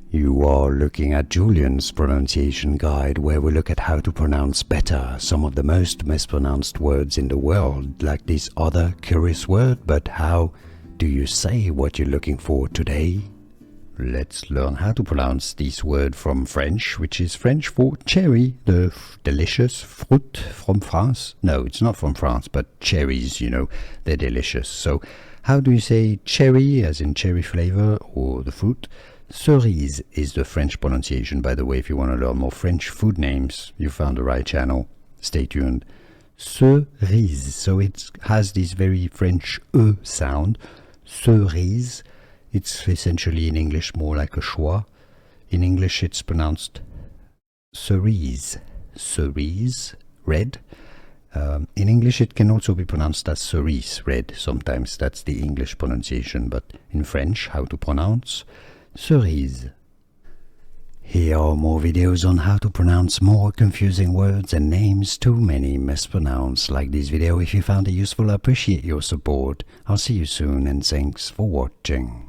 You are looking at Julian's pronunciation guide, where we look at how to pronounce better some of the most mispronounced words in the world, like this other curious word. But how do you say what you're looking for today? Let's learn how to pronounce this word from French, which is French for cherry, the delicious fruit from France. No, it's not from France, but cherries, they're delicious. So how do you say cherry, as in cherry flavor, or the fruit? Cerise is the French pronunciation, by the way. If you want to learn more French food names, you found the right channel. Stay tuned. Cerise. So it has this very French E sound. Cerise. It's essentially in English more like a schwa. In English it's pronounced cerise. Cerise, red. In English it can also be pronounced as cerise, red. Sometimes that's the English pronunciation, but in French, how to pronounce? Cerise. Here are more videos on how to pronounce more confusing words and names too many mispronounced. Like this video if you found it useful. I appreciate your support. I'll see you soon and thanks for watching.